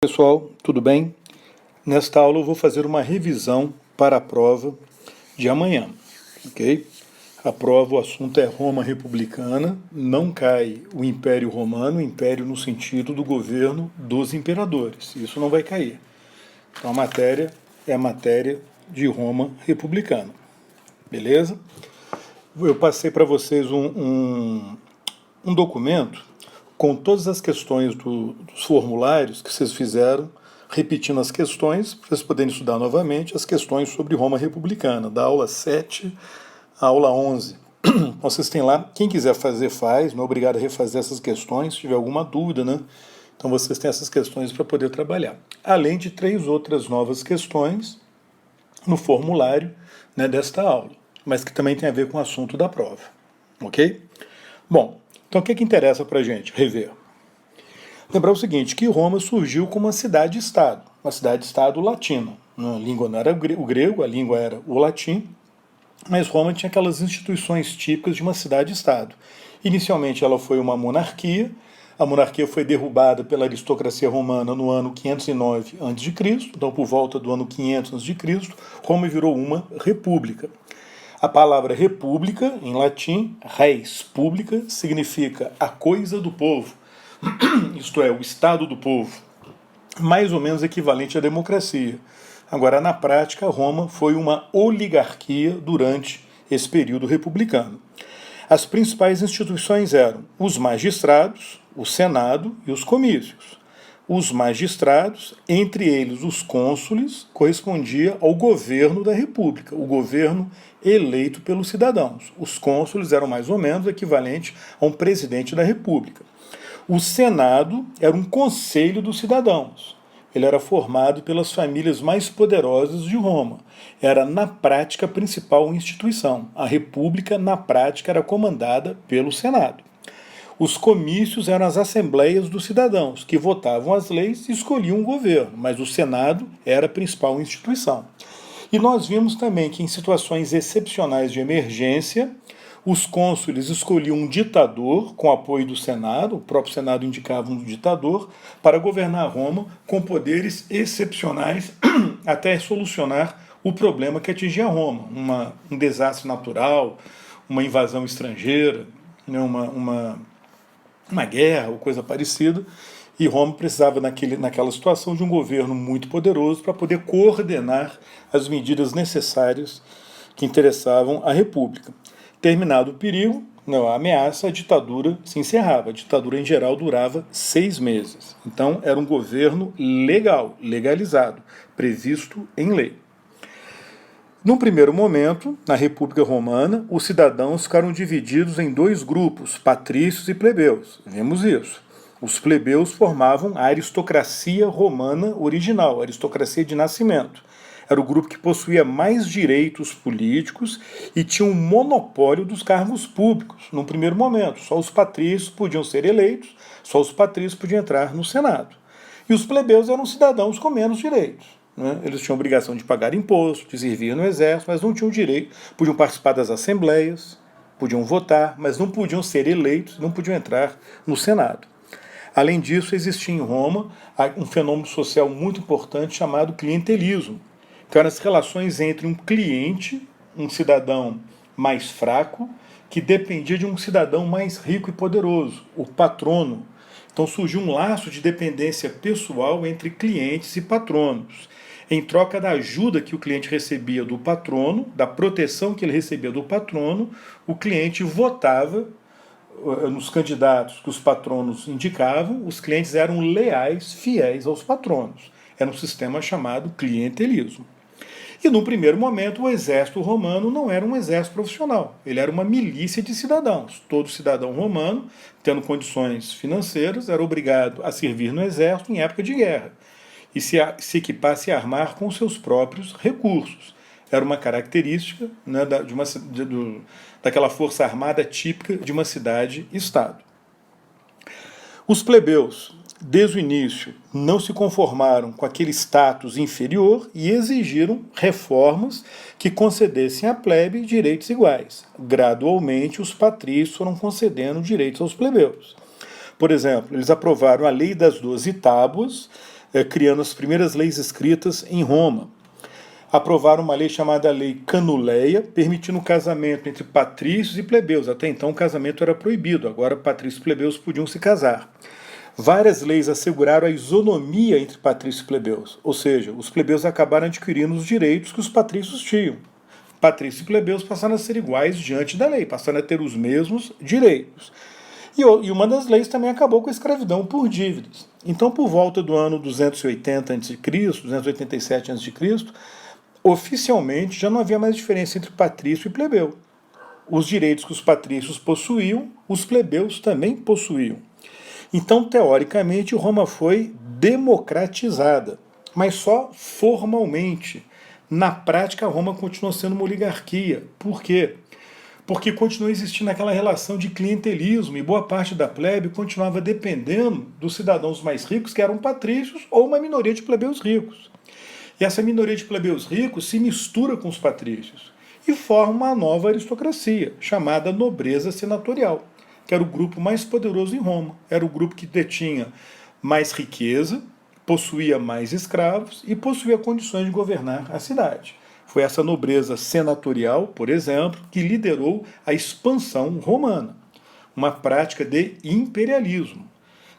Pessoal, tudo bem? Nesta aula eu vou fazer uma revisão para a prova de amanhã, ok? A prova, o assunto é Roma republicana, não cai o Império Romano, o Império no sentido do governo dos imperadores, isso não vai cair. Então a matéria é a matéria de Roma republicana, beleza? Eu passei para vocês um documento com todas as questões dos formulários que vocês fizeram, repetindo as questões, para vocês poderem estudar novamente as questões sobre Roma republicana, da aula 7 à aula 11. Então vocês têm lá, quem quiser fazer faz, não é obrigado a refazer essas questões, se tiver alguma dúvida, né? Então vocês têm essas questões para poder trabalhar. Além de 3 outras novas questões no formulário, né, desta aula, mas que também tem a ver com o assunto da prova, ok? Bom, então o que interessa para a gente rever? Lembrar o seguinte, que Roma surgiu como uma cidade-estado latina. A língua não era o grego, a língua era o latim, mas Roma tinha aquelas instituições típicas de uma cidade-estado. Inicialmente ela foi uma monarquia, a monarquia foi derrubada pela aristocracia romana no ano 509 a.C., então por volta do ano 500 a.C., Roma virou uma república. A palavra república, em latim, res publica, significa a coisa do povo, isto é, o estado do povo, mais ou menos equivalente à democracia. Agora, na prática, Roma foi uma oligarquia durante esse período republicano. As principais instituições eram os magistrados, o Senado e os comícios. Os magistrados, entre eles os cônsules, correspondia ao governo da República, o governo eleito pelos cidadãos. Os cônsules eram mais ou menos equivalente a um presidente da República. O Senado era um conselho dos cidadãos. Ele era formado pelas famílias mais poderosas de Roma. Era, na prática, a principal instituição. A República, na prática, era comandada pelo Senado. Os comícios eram as assembleias dos cidadãos, que votavam as leis e escolhiam um governo, mas o Senado era a principal instituição. E nós vimos também que em situações excepcionais de emergência, os cônsules escolhiam um ditador com apoio do Senado, o próprio Senado indicava um ditador, para governar Roma com poderes excepcionais até solucionar o problema que atingia Roma, um desastre natural, uma invasão estrangeira, né, uma guerra ou coisa parecida, e Roma precisava naquela situação de um governo muito poderoso para poder coordenar as medidas necessárias que interessavam à República. Terminado o perigo, a ameaça, a ditadura se encerrava. A ditadura, em geral, durava 6 meses. Então, era um governo legal, legalizado, previsto em lei. Num primeiro momento, na República Romana, os cidadãos ficaram divididos em 2 grupos, patrícios e plebeus. Vemos isso. Os plebeus formavam a aristocracia romana original, a aristocracia de nascimento. Era o grupo que possuía mais direitos políticos e tinha um monopólio dos cargos públicos, num primeiro momento. Só os patrícios podiam ser eleitos, só os patrícios podiam entrar no Senado. E os plebeus eram cidadãos com menos direitos. Eles tinham obrigação de pagar imposto, de servir no exército, mas não tinham direito, podiam participar das assembleias, podiam votar, mas não podiam ser eleitos, não podiam entrar no Senado. Além disso, existia em Roma um fenômeno social muito importante chamado clientelismo, que eram as relações entre um cliente, um cidadão mais fraco, que dependia de um cidadão mais rico e poderoso, o patrono. Então surgiu um laço de dependência pessoal entre clientes e patronos. Em troca da ajuda que o cliente recebia do patrono, da proteção que ele recebia do patrono, o cliente votava nos candidatos que os patronos indicavam, os clientes eram leais, fiéis aos patronos. Era um sistema chamado clientelismo. E no primeiro momento o exército romano não era um exército profissional, ele era uma milícia de cidadãos. Todo cidadão romano, tendo condições financeiras, era obrigado a servir no exército em época de guerra e se equipar, se armar com seus próprios recursos. Era uma característica, né, daquela força armada típica de uma cidade-estado. Os plebeus, desde o início, não se conformaram com aquele status inferior e exigiram reformas que concedessem à plebe direitos iguais. Gradualmente, os patrícios foram concedendo direitos aos plebeus. Por exemplo, eles aprovaram a Lei das 12 Tábuas, criando as primeiras leis escritas em Roma. Aprovaram uma lei chamada Lei Canuleia, permitindo o casamento entre patrícios e plebeus. Até então o casamento era proibido, agora patrícios e plebeus podiam se casar. Várias leis asseguraram a isonomia entre patrícios e plebeus, ou seja, os plebeus acabaram adquirindo os direitos que os patrícios tinham. Patrícios e plebeus passaram a ser iguais diante da lei, passaram a ter os mesmos direitos. E uma das leis também acabou com a escravidão por dívidas. Então, por volta do ano 280 a.C., 287 a.C., oficialmente já não havia mais diferença entre patrício e plebeu. Os direitos que os patrícios possuíam, os plebeus também possuíam. Então, teoricamente, Roma foi democratizada, mas só formalmente. Na prática, Roma continuou sendo uma oligarquia. Por quê? Porque continuou existindo aquela relação de clientelismo e boa parte da plebe continuava dependendo dos cidadãos mais ricos, que eram patrícios, ou uma minoria de plebeus ricos. E essa minoria de plebeus ricos se mistura com os patrícios e forma uma nova aristocracia, chamada nobreza senatorial, que era o grupo mais poderoso em Roma. Era o grupo que detinha mais riqueza, possuía mais escravos e possuía condições de governar a cidade. Foi essa nobreza senatorial, por exemplo, que liderou a expansão romana, uma prática de imperialismo.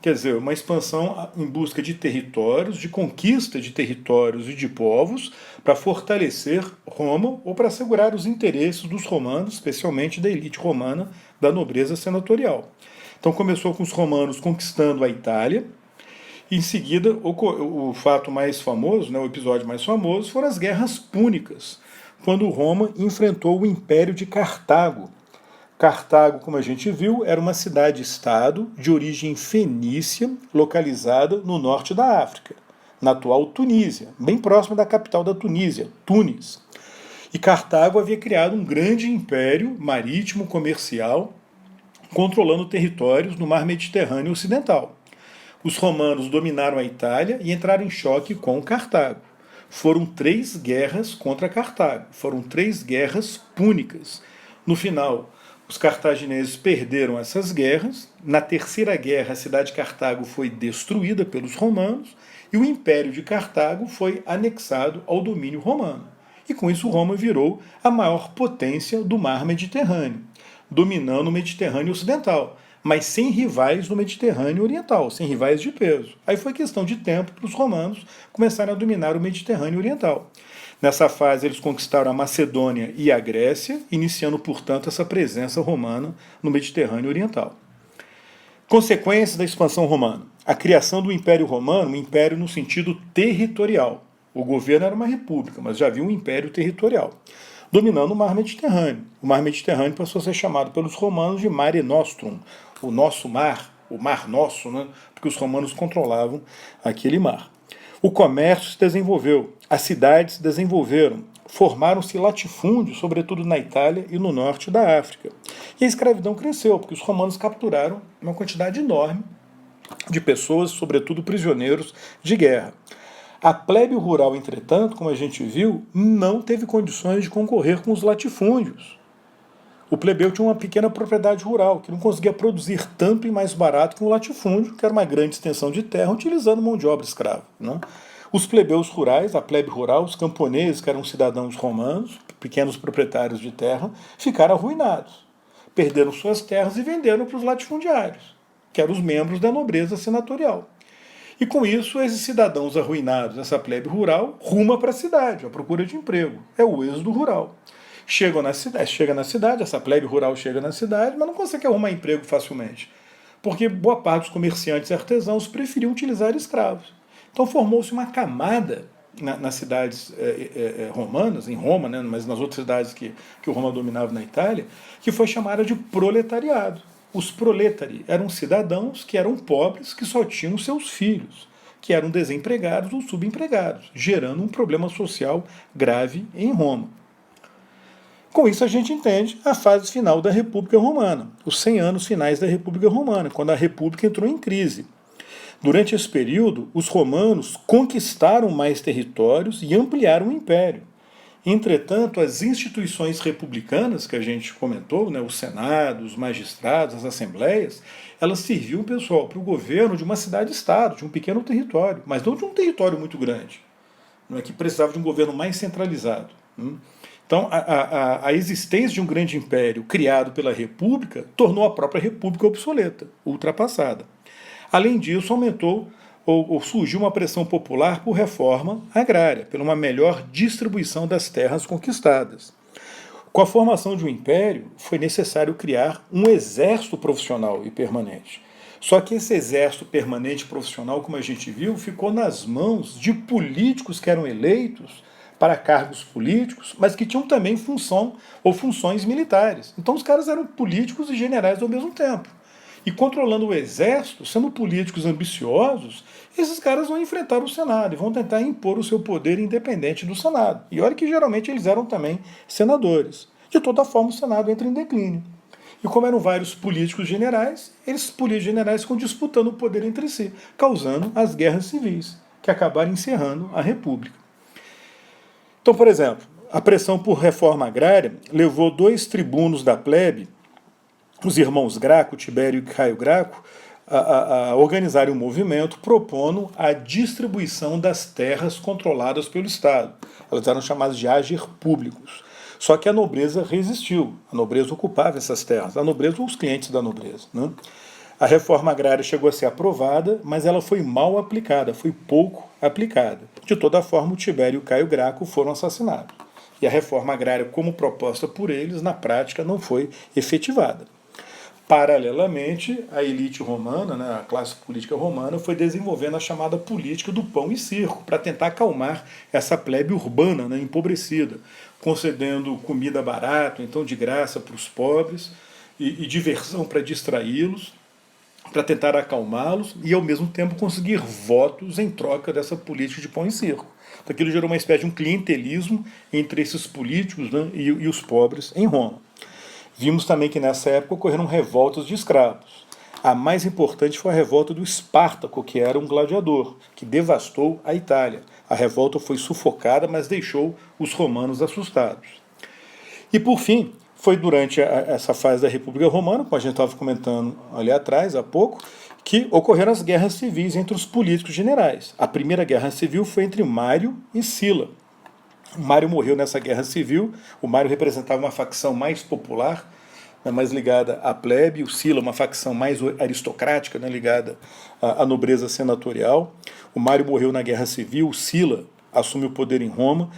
Quer dizer, uma expansão em busca de territórios, de conquista de territórios e de povos, para fortalecer Roma ou para assegurar os interesses dos romanos, especialmente da elite romana, da nobreza senatorial. Então começou com os romanos conquistando a Itália. Em seguida, o fato mais famoso, o episódio mais famoso, foram as Guerras Púnicas, quando Roma enfrentou o Império de Cartago. Cartago, como a gente viu, era uma cidade-estado de origem fenícia, localizada no norte da África, na atual Tunísia, bem próxima da capital da Tunísia, Tunis. E Cartago havia criado um grande império marítimo comercial, controlando territórios no mar Mediterrâneo Ocidental. Os romanos dominaram a Itália e entraram em choque com Cartago. Foram 3 guerras contra Cartago, foram 3 guerras púnicas. No final, os cartagineses perderam essas guerras. Na terceira guerra, a cidade de Cartago foi destruída pelos romanos e o Império de Cartago foi anexado ao domínio romano. E com isso Roma virou a maior potência do mar Mediterrâneo, dominando o Mediterrâneo Ocidental, mas sem rivais no Mediterrâneo Oriental, sem rivais de peso. Aí foi questão de tempo para os romanos começarem a dominar o Mediterrâneo Oriental. Nessa fase, eles conquistaram a Macedônia e a Grécia, iniciando, portanto, essa presença romana no Mediterrâneo Oriental. Consequências da expansão romana. A criação do Império Romano, um império no sentido territorial. O governo era uma república, mas já havia um império territorial, dominando o mar Mediterrâneo. O mar Mediterrâneo passou a ser chamado pelos romanos de Mare Nostrum, o nosso mar, o mar nosso, porque os romanos controlavam aquele mar. O comércio se desenvolveu, as cidades se desenvolveram, formaram-se latifúndios, sobretudo na Itália e no norte da África. E a escravidão cresceu, porque os romanos capturaram uma quantidade enorme de pessoas, sobretudo prisioneiros de guerra. A plebe rural, entretanto, como a gente viu, não teve condições de concorrer com os latifúndios. O plebeu tinha uma pequena propriedade rural, que não conseguia produzir tanto e mais barato que um latifúndio, que era uma grande extensão de terra, utilizando mão de obra escrava. Os plebeus rurais, a plebe rural, os camponeses, que eram cidadãos romanos, pequenos proprietários de terra, ficaram arruinados. Perderam suas terras e venderam para os latifundiários, que eram os membros da nobreza senatorial. E com isso, esses cidadãos arruinados, essa plebe rural, ruma para a cidade, à procura de emprego. É o êxodo rural. Chega na cidade, essa plebe rural chega na cidade, mas não consegue arrumar emprego facilmente, porque boa parte dos comerciantes e artesãos preferiam utilizar escravos. Então formou-se uma camada nas cidades romanas, em Roma, mas nas outras cidades que o Roma dominava na Itália, que foi chamada de proletariado. Os proletari eram cidadãos que eram pobres, que só tinham seus filhos, que eram desempregados ou subempregados, gerando um problema social grave em Roma. Com isso a gente entende a fase final da República Romana, os 100 anos finais da República Romana, quando a República entrou em crise. Durante esse período, os romanos conquistaram mais territórios e ampliaram o império. Entretanto, as instituições republicanas que a gente comentou, né, o Senado, os magistrados, as assembleias, elas serviam, pessoal, para o governo de uma cidade-estado, de um pequeno território, mas não de um território muito grande, não é que precisava de um governo mais centralizado. Então, a existência de um grande império criado pela República tornou a própria República obsoleta, ultrapassada. Além disso, aumentou ou surgiu uma pressão popular por reforma agrária, por uma melhor distribuição das terras conquistadas. Com a formação de um império, foi necessário criar um exército profissional e permanente. Só que esse exército permanente profissional, como a gente viu, ficou nas mãos de políticos que eram eleitos para cargos políticos, mas que tinham também função ou funções militares. Então os caras eram políticos e generais ao mesmo tempo. E controlando o exército, sendo políticos ambiciosos, esses caras vão enfrentar o Senado e vão tentar impor o seu poder independente do Senado. E olha que geralmente eles eram também senadores. De toda forma, o Senado entra em declínio. E como eram vários políticos generais, esses políticos generais ficam disputando o poder entre si, causando as guerras civis, que acabaram encerrando a República. Então, por exemplo, a pressão por reforma agrária levou 2 tribunos da plebe, os irmãos Graco, Tibério e Caio Graco, a organizarem um movimento propondo a distribuição das terras controladas pelo Estado. Elas eram chamadas de agir públicos. Só que a nobreza resistiu. A nobreza ocupava essas terras. A nobreza ou os clientes da nobreza. Né? A reforma agrária chegou a ser aprovada, mas ela foi mal aplicada, foi pouco aplicada. De toda forma, o Tibério e o Caio Graco foram assassinados. E a reforma agrária, como proposta por eles, na prática não foi efetivada. Paralelamente, a elite romana, né, a classe política romana, foi desenvolvendo a chamada política do pão e circo, para tentar acalmar essa plebe urbana, né, empobrecida, concedendo comida barata, então de graça para os pobres, e diversão para distraí-los, para tentar acalmá-los e, ao mesmo tempo, conseguir votos em troca dessa política de pão e circo. Então, aquilo gerou uma espécie de um clientelismo entre esses políticos, né, e os pobres em Roma. Vimos também que nessa época ocorreram revoltas de escravos. A mais importante foi a revolta do Espartaco, que era um gladiador, que devastou a Itália. A revolta foi sufocada, mas deixou os romanos assustados. E por fim, foi durante essa fase da República Romana, como a gente estava comentando ali atrás, há pouco, que ocorreram as guerras civis entre os políticos generais. A primeira guerra civil foi entre Mário e Sila. O Mário morreu nessa guerra civil. O Mário representava uma facção mais popular, né, mais ligada à plebe. O Sila, uma facção mais aristocrática, né, ligada à nobreza senatorial. O Mário morreu na guerra civil. O Sila assumiu o poder em Roma,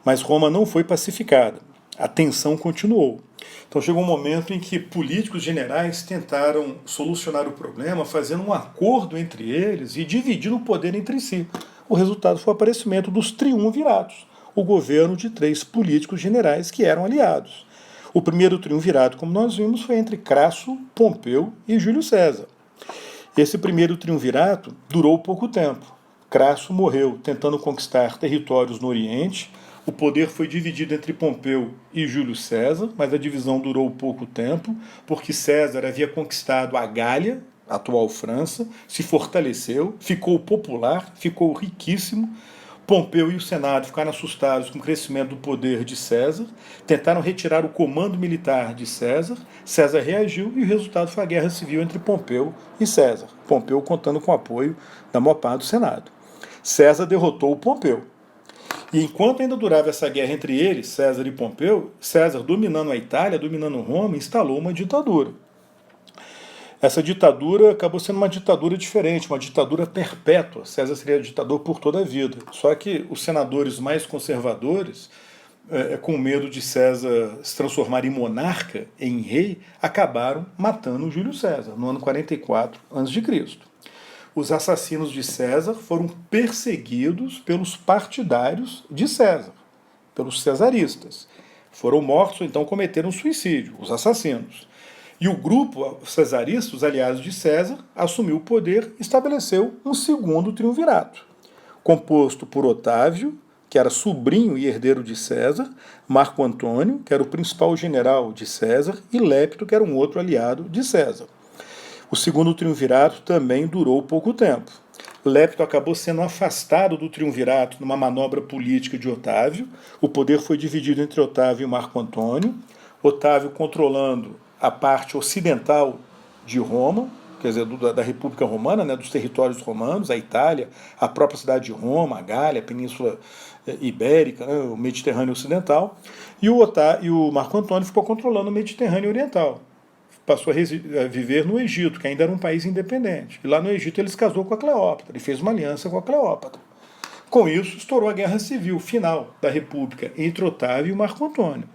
mas Roma não foi pacificada. A tensão continuou. Então chegou um momento em que políticos generais tentaram solucionar o problema fazendo um acordo entre eles e dividindo o poder entre si. O resultado foi o aparecimento dos triunviratos, o governo de 3 políticos generais que eram aliados. O primeiro triunvirato, como nós vimos, foi entre Crasso, Pompeu e Júlio César. Esse primeiro triunvirato durou pouco tempo. Crasso morreu tentando conquistar territórios no Oriente. O poder foi dividido entre Pompeu e Júlio César, mas a divisão durou pouco tempo, porque César havia conquistado a Gália, a atual França, se fortaleceu, ficou popular, ficou riquíssimo. Pompeu e o Senado ficaram assustados com o crescimento do poder de César, tentaram retirar o comando militar de César, César reagiu e o resultado foi a guerra civil entre Pompeu e César, Pompeu contando com o apoio da maior parte do Senado. César derrotou o Pompeu. E enquanto ainda durava essa guerra entre eles, César e Pompeu, César, dominando a Itália, dominando Roma, instalou uma ditadura. Essa ditadura acabou sendo uma ditadura diferente, uma ditadura perpétua. César seria ditador por toda a vida. Só que os senadores mais conservadores, com medo de César se transformar em monarca, em rei, acabaram matando Júlio César, no ano 44 a.C. Os assassinos de César foram perseguidos pelos partidários de César, pelos cesaristas. Foram mortos ou então cometeram suicídio, os assassinos. E o grupo cesarista, os aliados de César, assumiu o poder e estabeleceu um segundo triunvirato, composto por Otávio, que era sobrinho e herdeiro de César, Marco Antônio, que era o principal general de César, e Lépito, que era um outro aliado de César. O segundo triunvirato também durou pouco tempo. Lepto acabou sendo afastado do triunvirato numa manobra política de Otávio. O poder foi dividido entre Otávio e Marco Antônio. Otávio controlando a parte ocidental de Roma, quer dizer, da República Romana, né, dos territórios romanos, a Itália, a própria cidade de Roma, a Gália, a Península Ibérica, né, o Mediterrâneo Ocidental. E o Marco Antônio ficou controlando o Mediterrâneo Oriental. Passou a viver no Egito, que ainda era um país independente. E lá no Egito ele se casou com a Cleópatra, ele fez uma aliança com a Cleópatra. Com isso, estourou a Guerra Civil final da República entre Otávio e Marco Antônio.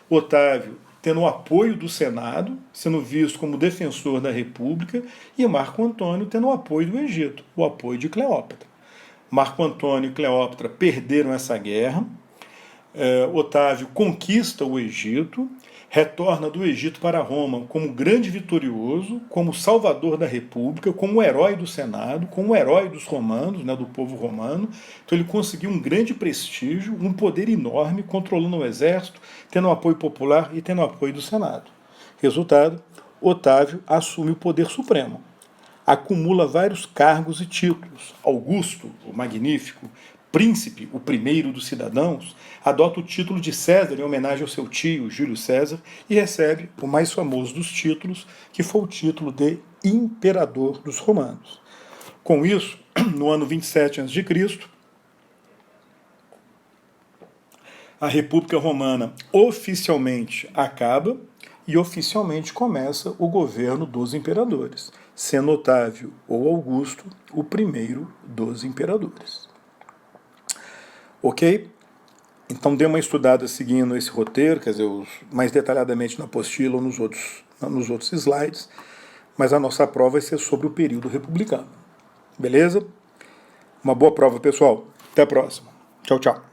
Otávio tendo o apoio do Senado, sendo visto como defensor da República, e Marco Antônio tendo o apoio do Egito, o apoio de Cleópatra. Marco Antônio e Cleópatra perderam essa guerra. Otávio conquista o Egito, retorna do Egito para Roma como grande vitorioso, como salvador da República, como herói do Senado, como herói dos romanos, né, do povo romano. Então ele conseguiu um grande prestígio, um poder enorme, controlando o exército, tendo o apoio popular e tendo o apoio do Senado. Resultado, Otávio assume o poder supremo. Acumula vários cargos e títulos. Augusto, o Magnífico, Príncipe, o primeiro dos cidadãos, adota o título de César em homenagem ao seu tio, Júlio César, e recebe o mais famoso dos títulos, que foi o título de Imperador dos Romanos. Com isso, no ano 27 a.C., a República Romana oficialmente acaba e oficialmente começa o governo dos imperadores, sendo Otávio ou Augusto o primeiro dos imperadores. Ok? Então dê uma estudada seguindo esse roteiro, quer dizer, mais detalhadamente na apostila ou nos outros slides, mas a nossa prova vai ser sobre o período republicano. Beleza? Uma boa prova, pessoal. Até a próxima. Tchau, tchau.